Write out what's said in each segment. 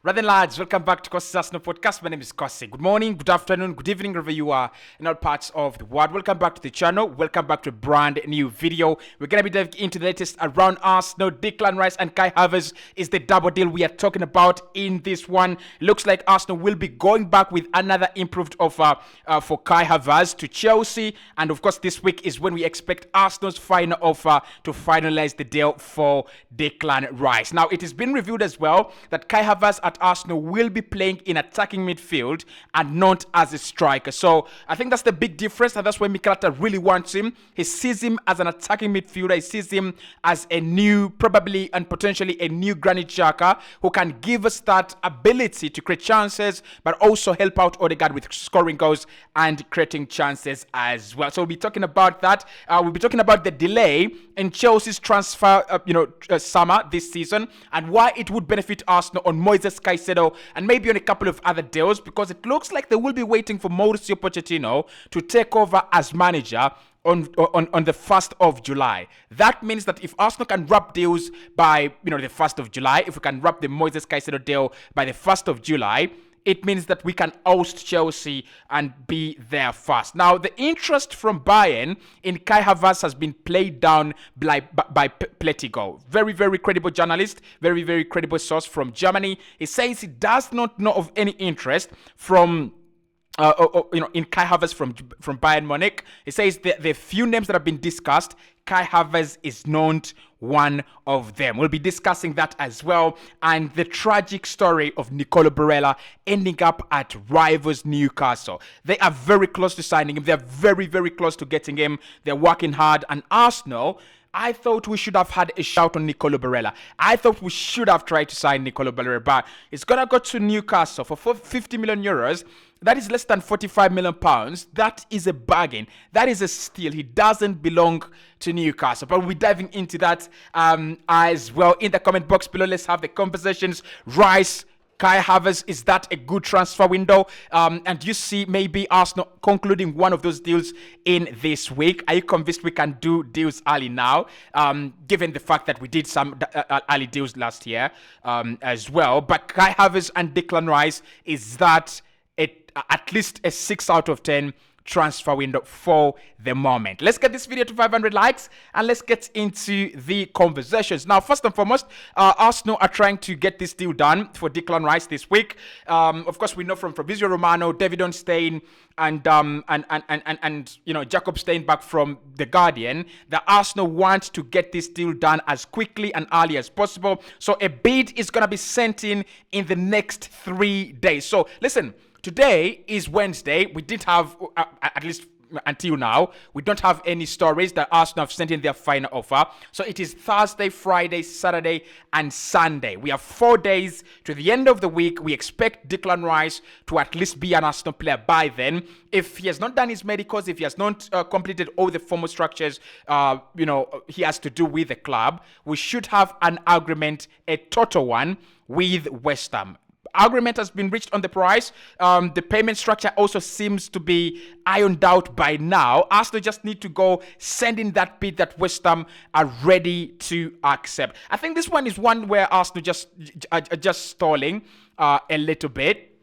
Rather lads, welcome back to Cossy's Arsenal podcast. My name is Cossy. Good morning, good afternoon, good evening, wherever you are in all parts of the world. Welcome back to the channel. Welcome back to a brand new video. We're going to be diving into the latest around Arsenal. Declan Rice and Kai Havertz is the double deal we are talking about in this one. Looks like Arsenal will be going back with another improved offer for Kai Havertz to Chelsea. And of course, this week is when we expect Arsenal's final offer to finalize the deal for Declan Rice. Now, it has been revealed as well that Kai Havertz at Arsenal will be playing in attacking midfield and not as a striker. So I think that's the big difference, and that's why Mikel Arteta really wants him. He sees him as an attacking midfielder. He sees him as a new, probably and potentially a new Granit Xhaka who can give us that ability to create chances, but also help out Odegaard with scoring goals and creating chances as well. So we'll be talking about that. We'll be talking about the delay in Chelsea's transfer, summer this season, and why it would benefit Arsenal on Moises Caicedo and maybe on a couple of other deals, because it looks like they will be waiting for Mauricio Pochettino to take over as manager on the 1st of July. That means that if Arsenal can wrap deals by the 1st of July, if we can wrap the Moises Caicedo deal by the 1st of July, it means that we can oust Chelsea and be there fast. Now, the interest from Bayern in Kai Havertz has been played down by Pletigo. Very, very credible journalist, very, very credible source from Germany. He says he does not know of any interest from in Kai Havertz from Bayern Munich. He says the few names that have been discussed, Kai Havertz is not one of them. We'll be discussing that as well, and the tragic story of Nicolo Barella ending up at rivals Newcastle. They are very close to signing him. They're very, very close to getting him. They're working hard, and Arsenal, I thought we should have had a shout on Nicolo Barella. I thought we should have tried to sign Nicolo Barella, but it's going to go to Newcastle for 50 million euros. That is less than 45 million pounds. That is a bargain. That is a steal. He doesn't belong to Newcastle. But we'll be diving into that as well. In the comment box below, let's have the conversations. Rice, Kai Havertz, is that a good transfer window? And you see maybe Arsenal concluding one of those deals in this week? Are you convinced we can do deals early now, given the fact that we did some early deals last year as well? But Kai Havertz and Declan Rice, is that at least a 6 out of 10 transfer window for the moment? Let's get this video to 500 likes and let's get into the conversations. Now, first and foremost, Arsenal are trying to get this deal done for Declan Rice this week. Of course, we know from Fabrizio Romano, David Ornstein, and Jacob Steinbach from The Guardian, that Arsenal want to get this deal done as quickly and early as possible. So a bid is going to be sent in the next 3 days. So listen, today is Wednesday. We didn't have, at least until now, we don't have any stories that Arsenal have sent in their final offer. So it is Thursday, Friday, Saturday, and Sunday. We have 4 days to the end of the week. We expect Declan Rice to at least be an Arsenal player by then. If he has not done his medicals, if he has not completed all the formal structures, he has to do with the club, we should have an agreement, a total one, with West Ham. Agreement has been reached on the price. The payment structure also seems to be ironed out by now. Arsenal just need to go send in that bid that West Ham are ready to accept. I think this one is one where Arsenal just stalling a little bit.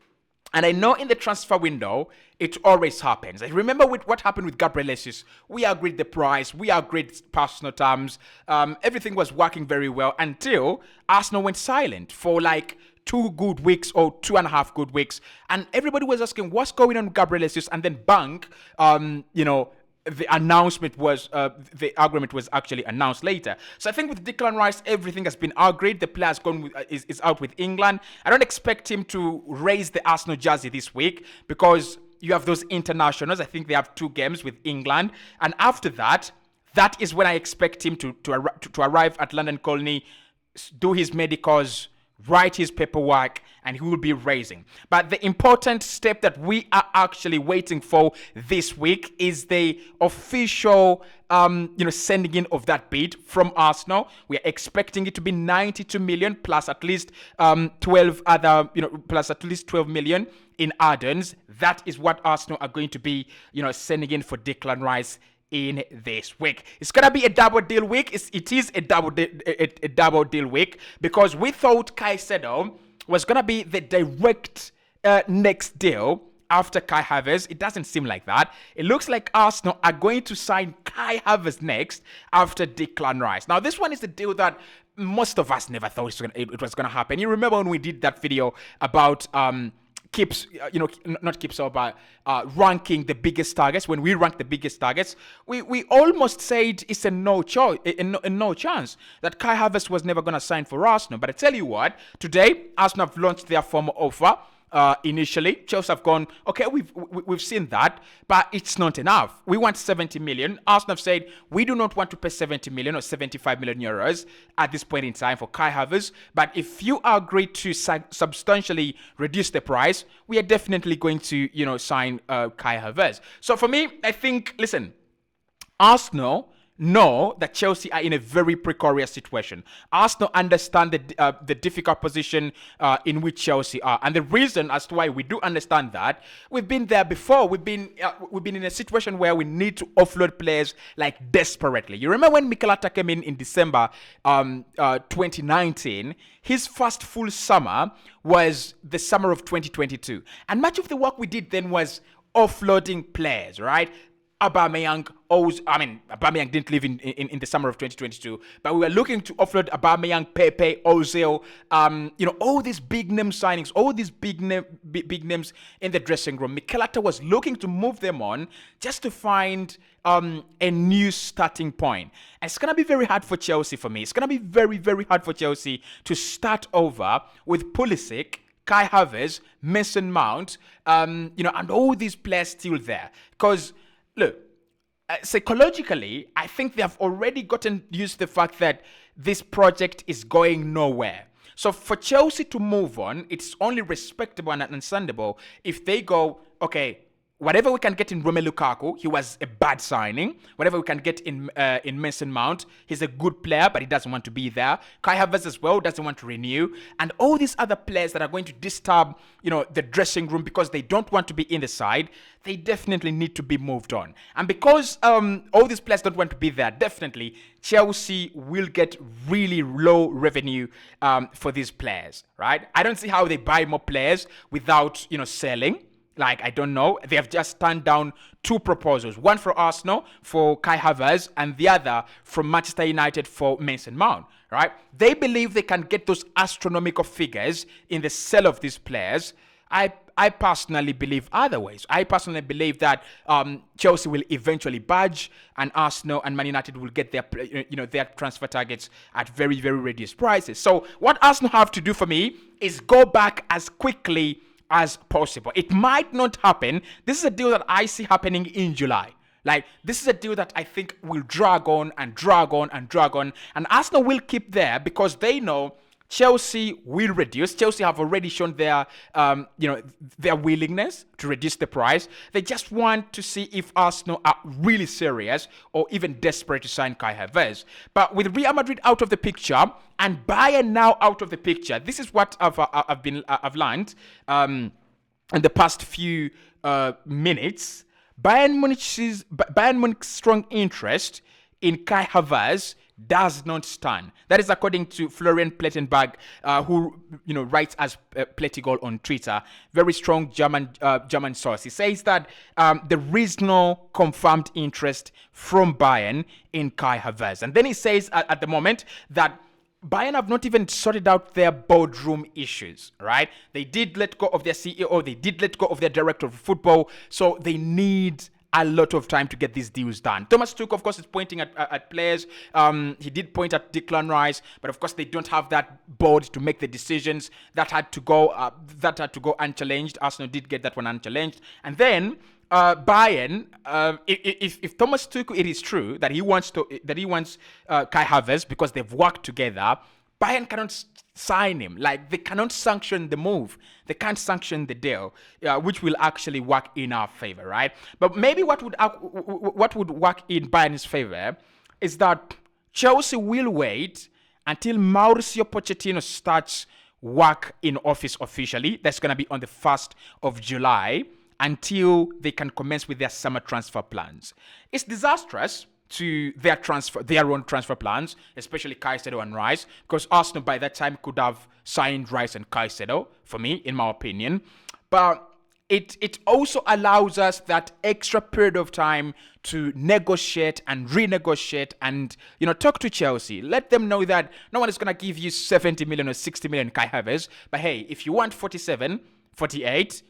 And I know in the transfer window, it always happens. I remember with what happened with Gabriel Jesus. We agreed the price. We agreed personal terms. Everything was working very well until Arsenal went silent for like 2 good weeks or 2.5 good weeks, and everybody was asking what's going on with Gabriel Jesus, and then the announcement was the agreement was actually announced later. So I think with Declan Rice, everything has been agreed. The player is out with England. I don't expect him to raise the Arsenal jersey this week because you have those internationals. I think they have 2 games with England, and after that is when I expect him to arrive at London Colney, do his medicals, write his paperwork, and he will be raising. But the important step that we are actually waiting for this week is the official sending in of that bid from Arsenal. We are expecting it to be 92 million plus at least 12 million in add-ons. That is what Arsenal are going to be sending in for Declan Rice in this week. It's gonna be a double deal week. It is a double deal week because we thought Caicedo was going to be the direct next deal after Kai Havertz. It doesn't seem like that. It looks like Arsenal are going to sign Kai Havertz next after Declan Rice. Now, this one is the deal that most of us never thought it was going to happen. You remember when we did that video about ranking the biggest targets. When we ranked the biggest targets, we almost said it's a no chance that Kai Havertz was never going to sign for Arsenal. But I tell you what, today Arsenal have launched their formal offer. Initially, Chelsea have gone, okay, we've seen that, but it's not enough. We want 70 million. Arsenal have said we do not want to pay 70 million or 75 million euros at this point in time for Kai Havertz. But if you agree to substantially reduce the price, we are definitely going to, sign Kai Havertz. So for me, I think, listen, Arsenal know that Chelsea are in a very precarious situation. Arsenal understand the difficult position in which Chelsea are, and the reason as to why we do understand that, we've been there before. We've been in a situation where we need to offload players like desperately. You remember when Mikel Arteta came in December 2019? His first full summer was the summer of 2022, and much of the work we did then was offloading players, right? Aubameyang didn't leave in the summer of 2022, but we were looking to offload Aubameyang, Pepe, Ozil, all these big name signings, all these big names in the dressing room. Mikel Arteta was looking to move them on just to find a new starting point. And it's gonna be very hard for Chelsea for me. It's gonna be very, very hard for Chelsea to start over with Pulisic, Kai Havertz, Mason Mount, and all these players still there. Because look, psychologically, I think they have already gotten used to the fact that this project is going nowhere. So for Chelsea to move on, it's only respectable and understandable if they go, okay, whatever we can get in Romelu Lukaku, he was a bad signing. Whatever we can get in Mason Mount, he's a good player, but he doesn't want to be there. Kai Havertz as well doesn't want to renew. And all these other players that are going to disturb, the dressing room because they don't want to be in the side, they definitely need to be moved on. And because all these players don't want to be there, definitely Chelsea will get really low revenue for these players, right? I don't see how they buy more players without, selling. Like, I don't know. They have just turned down two proposals. One for Arsenal, for Kai Havertz, and the other from Manchester United for Mason Mount, right? They believe they can get those astronomical figures in the sale of these players. I personally believe otherwise. I personally believe that Chelsea will eventually budge, and Arsenal and Man United will get their transfer targets at very, very reduced prices. So what Arsenal have to do for me is go back as quickly as possible. It might not happen. This is a deal that I see happening in July. Like, this is a deal that I think will drag on and drag on and drag on. And Arsenal will keep there because they know Chelsea will reduce. Chelsea have already shown their willingness to reduce the price. They just want to see if Arsenal are really serious or even desperate to sign Kai Havertz. But with Real Madrid out of the picture and Bayern now out of the picture, this is what I've learned in the past few minutes. Bayern Munich's strong interest in Kai Havertz does not stand. That is according to Florian Plettenberg, who writes as Plettigol on Twitter. Very strong German source. He says that there is no confirmed interest from Bayern in Kai Havertz, and then he says at the moment that Bayern have not even sorted out their boardroom issues, right? They did let go of their CEO, they did let go of their director of football, so they need a lot of time to get these deals done. Thomas Tuchel, of course, is pointing at players. He did point at Declan Rice, but of course they don't have that board to make the decisions. That had to go unchallenged. Arsenal did get that one unchallenged, and then Bayern, if Thomas Tuchel, it is true that he wants Kai Havertz because they've worked together, Bayern cannot sign him. Like, they cannot sanction the move. They can't sanction the deal, which will actually work in our favor, right? But maybe what would work in Bayern's favor is that Chelsea will wait until Mauricio Pochettino starts work in office officially. That's going to be on the 1st of July, until they can commence with their summer transfer plans. It's disastrous to their own transfer plans, especially Caicedo and Rice, because Arsenal by that time could have signed Rice and Caicedo, for me, in my opinion. But it also allows us that extra period of time to negotiate and renegotiate and, talk to Chelsea. Let them know that no one is going to give you 70 million or 60 million Kai Havertz. But hey, if you want 47, 48,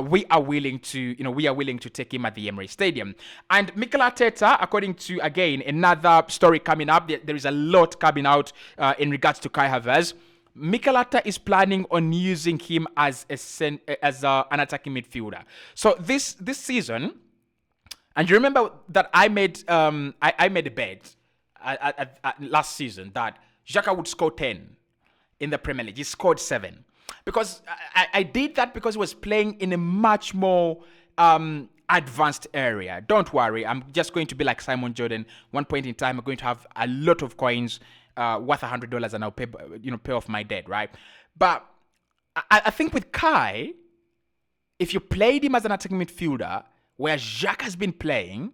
we are willing to take him at the Emirates Stadium. And Mikel Arteta, according to, again, another story coming up, there is a lot coming out in regards to Kai Havertz. Mikel Arteta is planning on using him as an attacking midfielder. So this season, and you remember that I made a bet last season that Xhaka would score 10 in the Premier League. He scored 7. Because I did that because he was playing in a much more advanced area. Don't worry, I'm just going to be like Simon Jordan. One point in time, I'm going to have a lot of coins worth $100 and I'll pay off my debt, right? But I think with Kai, if you played him as an attacking midfielder, where Xhaka has been playing,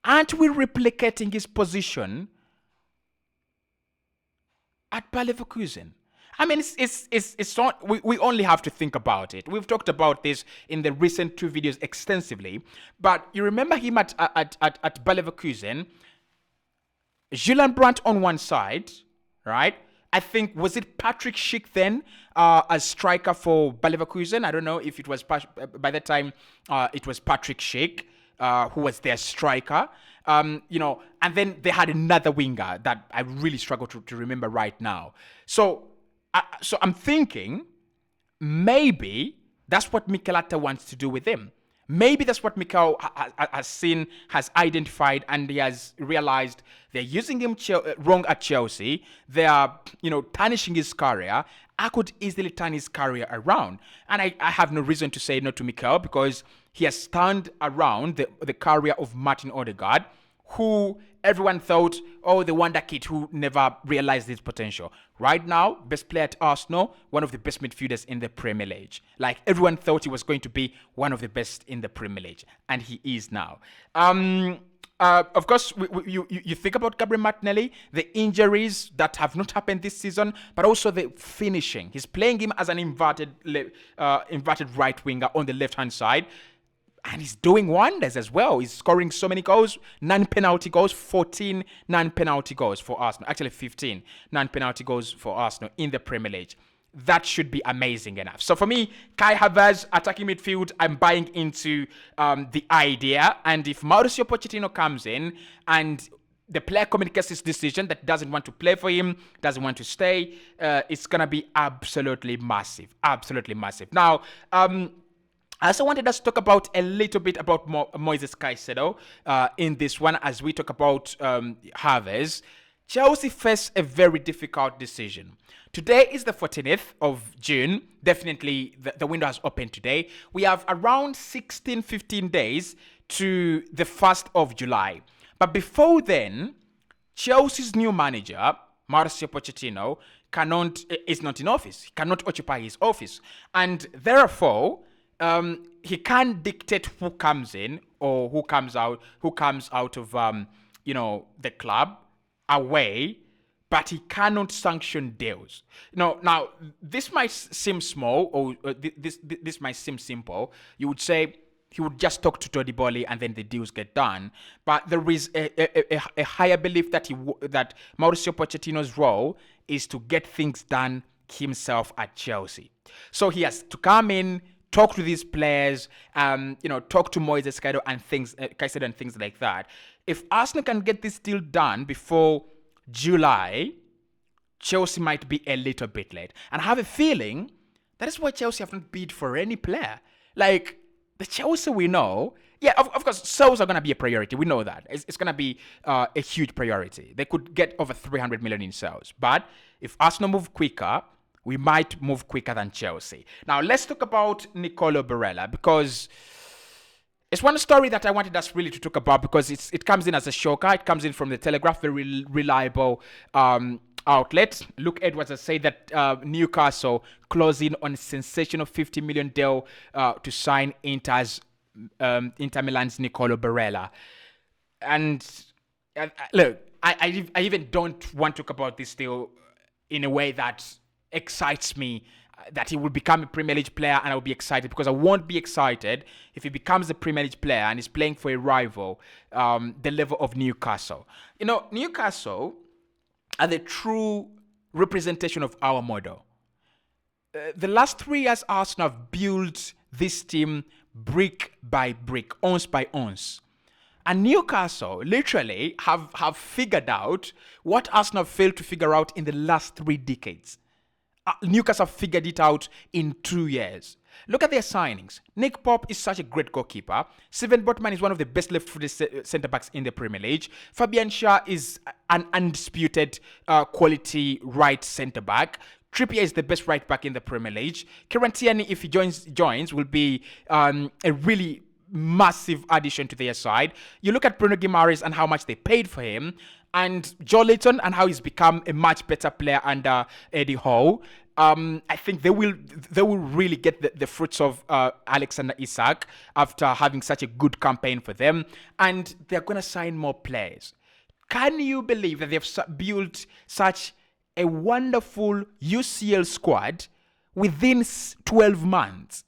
aren't we replicating his position at Bayer Leverkusen? I mean, it's not, we only have to think about it. We've talked about this in the recent 2 videos extensively, but you remember him at Bayer Leverkusen, Julian Brandt on one side, right? I think, was it Patrick Schick then as striker for Bayer Leverkusen? I don't know if it was, by that time, it was Patrick Schick who was their striker. And then they had another winger that I really struggle to remember right now. So I'm thinking maybe that's what Mikel Arteta wants to do with him. Maybe that's what Mikel has identified, and he has realized they're using him wrong at Chelsea. They are, tarnishing his career. I could easily turn his career around. And I have no reason to say no to Mikel, because he has turned around the career of Martin Odegaard, who everyone thought, the wonder kid who never realized his potential. Right now, best player at Arsenal, one of the best midfielders in the Premier League. Like, everyone thought he was going to be one of the best in the Premier League, and he is now. Of course, you think about Gabriel Martinelli, the injuries that have not happened this season, but also the finishing. He's playing him as an inverted right winger on the left-hand side. And he's doing wonders as well. He's scoring so many goals, 9 penalty goals, 14 non-penalty goals for Arsenal. Actually, 15 non-penalty goals for Arsenal in the Premier League. That should be amazing enough. So for me, Kai Havertz, attacking midfield, I'm buying into the idea. And if Mauricio Pochettino comes in and the player communicates his decision that doesn't want to play for him, doesn't want to stay, it's going to be absolutely massive. Absolutely massive. Now, I also wanted us to talk about a little bit about Moises Caicedo in this one, as we talk about Havertz. Chelsea face a very difficult decision. Today is the 14th of June. Definitely the window has opened today. We have around 15 days to the 1st of July. But before then, Chelsea's new manager, Mauricio Pochettino, is not in office. He cannot occupy his office. And therefore, he can't dictate who comes in or who comes out of the club away, but he cannot sanction deals. Now this might seem small, or this might seem simple. You would say he would just talk to Todd Boehly and then the deals get done. But there is a higher belief that Mauricio Pochettino's role is to get things done himself at Chelsea. So he has to come in, talk to these players, talk to Moises Caicedo and things like that. If Arsenal can get this deal done before July, Chelsea might be a little bit late. And I have a feeling that is why Chelsea haven't bid for any player. Like, the Chelsea we know, of course, sales are going to be a priority. We know that. It's going to be a huge priority. They could get over 300 million in sales. But if Arsenal move quicker, we might move quicker than Chelsea. Now, let's talk about Nicolo Barella, because it's one story that I wanted us really to talk about, because it comes in as a shocker. It comes in from the Telegraph, very reliable outlet. Luke Edwards has said that Newcastle closing on a sensational 50 million deal to sign Inter Milan's Nicolo Barella. And Look, I even don't want to talk about this deal in a way that excites me. That he will become a Premier League player, and I will be excited, because I won't be excited if he becomes a Premier League player and is playing for a rival, the level of Newcastle. Newcastle are the true representation of our model. The last 3 years, Arsenal have built this team brick by brick, ounce by ounce. And Newcastle literally have figured out what Arsenal failed to figure out in the last 3 decades. Newcastle figured it out in 2 years. Look at their signings. Nick Pope is such a great goalkeeper. Steven Botman is one of the best left-footed centre-backs in the Premier League. Fabian Schär is an undisputed quality right centre-back. Trippier is the best right-back in the Premier League. Kieran Tierney, if he joins, will be a really massive addition to their side. You look at Bruno Guimaraes and how much they paid for him, and Joe Linton and how he's become a much better player under Eddie Howe. I think they will really get the fruits of Alexander Isak after having such a good campaign for them, and they're going to sign more players. Can you believe that they've built such a wonderful UCL squad within 12 months?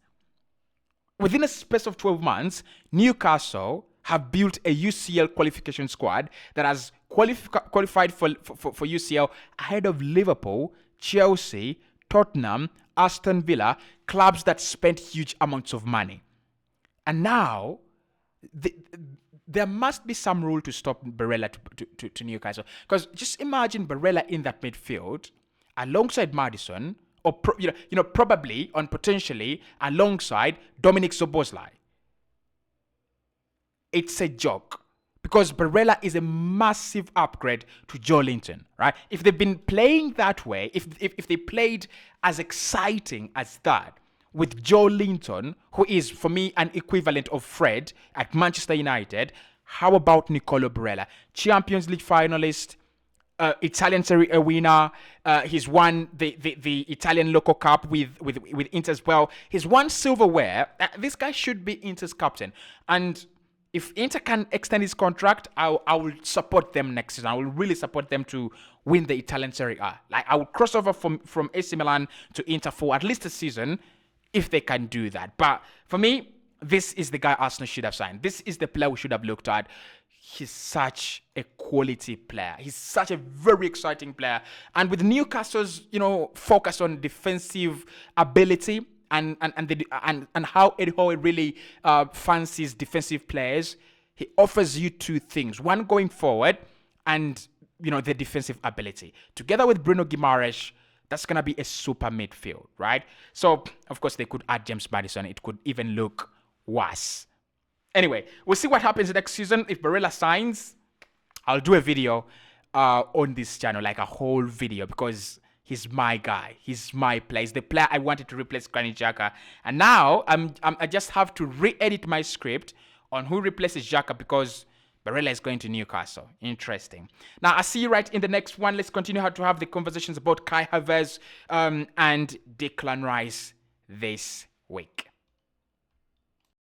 Within a space of 12 months, Newcastle have built a UCL qualification squad that has qualified for UCL ahead of Liverpool, Chelsea, Tottenham, Aston Villa, clubs that spent huge amounts of money. And now, there must be some rule to stop Barella to Newcastle. Because just imagine Barella in that midfield alongside Maddison, or probably on potentially alongside Dominic Szoboszlai. It's a joke, because Barella is a massive upgrade to Joe Linton, right? If they've been playing that way, if they played as exciting as that with Joe Linton, who is for me an equivalent of Fred at Manchester United, how about Nicolo Barella, Champions League finalist, Italian Serie A winner? He's won the Italian local cup with Inter as well. He's won silverware. This guy should be Inter's captain. And if Inter can extend his contract, I will support them next season. I will really support them to win the Italian Serie A. Like, I will cross over from AC Milan to Inter for at least a season if they can do that. But for me, this is the guy Arsenal should have signed. This is the player we should have looked at. He's such a quality player. He's such a very exciting player. And with Newcastle's, focus on defensive ability and how Eddie Howe really fancies defensive players, he offers you 2 things. One, going forward, and the defensive ability. Together with Bruno Guimaraes, that's gonna be a super midfield, right? So of course they could add James Maddison. It could even look worse. Anyway, we'll see what happens next season. If Barella signs, I'll do a video on this channel, like a whole video, because he's my guy. He's my player. He's the player I wanted to replace Granit Xhaka. And now I just have to re-edit my script on who replaces Xhaka, because Barella is going to Newcastle. Interesting. Now, I'll see you right in the next one. Let's continue to have the conversations about Kai Havertz and Declan Rice this week.